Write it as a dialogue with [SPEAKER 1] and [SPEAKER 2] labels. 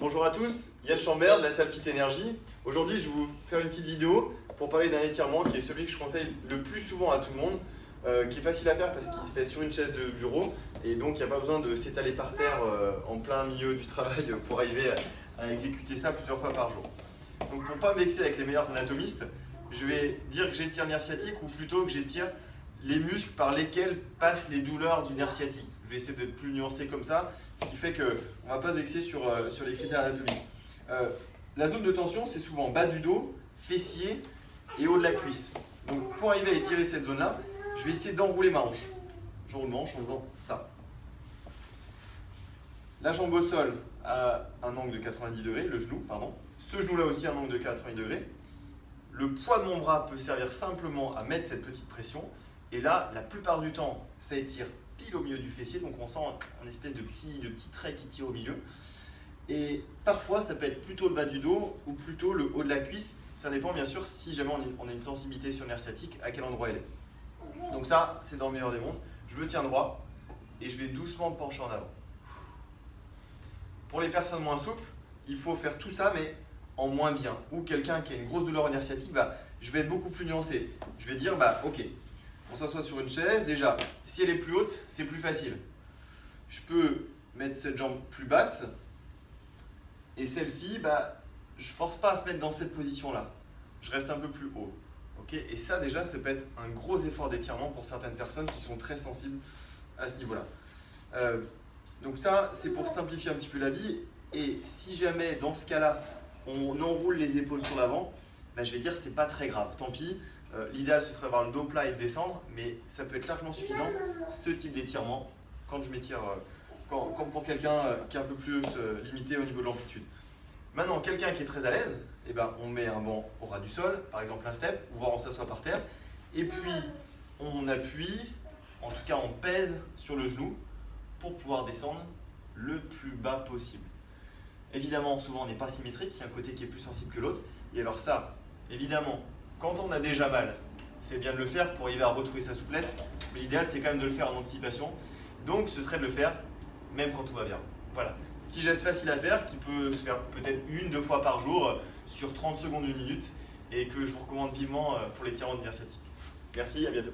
[SPEAKER 1] Bonjour à tous, Yann Chambert de la salle Fit Energy. Aujourd'hui, je vais vous faire une petite vidéo pour parler d'un étirement qui est celui que je conseille le plus souvent à tout le monde, qui est facile à faire parce qu'il se fait sur une chaise de bureau et donc il n'y a pas besoin de s'étaler par terre en plein milieu du travail pour arriver à exécuter ça plusieurs fois par jour. Donc pour ne pas me vexer avec les meilleurs anatomistes, je vais dire que j'étire le nerf sciatique ou plutôt que j'étire les muscles par lesquels passent les douleurs du nerf sciatique. Je vais essayer d'être plus nuancé comme ça, ce qui fait qu'on ne va pas se vexer sur les critères anatomiques. La zone de tension, c'est souvent bas du dos, fessier et haut de la cuisse. Donc pour arriver à étirer cette zone-là, je vais essayer d'enrouler ma hanche. J'enroule ma hanche en faisant ça. La jambe au sol à un angle de 90 degrés, le genou, pardon. Ce genou-là aussi à un angle de 90 degrés. Le poids de mon bras peut servir simplement à mettre cette petite pression. Et là, la plupart du temps, ça étire pile au milieu du fessier, donc on sent une espèce de petit trait qui tire au milieu. Et parfois, ça peut être plutôt le bas du dos ou plutôt le haut de la cuisse. Ça dépend bien sûr si jamais on a une sensibilité sur le nerf sciatique, à quel endroit elle est. Donc ça, c'est dans le meilleur des mondes. Je me tiens droit et je vais doucement me pencher en avant. Pour les personnes moins souples, il faut faire tout ça, mais en moins bien. Ou quelqu'un qui a une grosse douleur au nerf sciatique, je vais être beaucoup plus nuancé. Je vais dire, ok, on s'assoit sur une chaise. Déjà, si elle est plus haute, c'est plus facile. Je peux mettre cette jambe plus basse. Et celle-ci, je ne force pas à se mettre dans cette position-là. Je reste un peu plus haut. Okay, et ça, déjà, ça peut être un gros effort d'étirement pour certaines personnes qui sont très sensibles à ce niveau-là. Donc ça, c'est pour simplifier un petit peu la vie. Et si jamais, dans ce cas-là, on enroule les épaules sur l'avant, je vais dire que ce n'est pas très grave. Tant pis, l'idéal, ce serait d'avoir le dos plat et de descendre, mais ça peut être largement suffisant, ce type d'étirement, quand je m'étire, comme pour quelqu'un qui est un peu plus limité au niveau de l'amplitude. Maintenant, quelqu'un qui est très à l'aise, on met un banc au ras du sol, par exemple un step, voire on s'assoit par terre, et puis on appuie, en tout cas on pèse sur le genou pour pouvoir descendre le plus bas possible. Évidemment, souvent on n'est pas symétrique, il y a un côté qui est plus sensible que l'autre, et alors ça, évidemment, quand on a déjà mal, c'est bien de le faire pour arriver à retrouver sa souplesse, mais l'idéal c'est quand même de le faire en anticipation, donc ce serait de le faire même quand tout va bien. Voilà. Petit geste facile à faire qui peut se faire peut-être 1-2 fois par jour sur 30 secondes, 1 minute et que je vous recommande vivement pour l'étirement de nerf sciatique. Merci, à bientôt.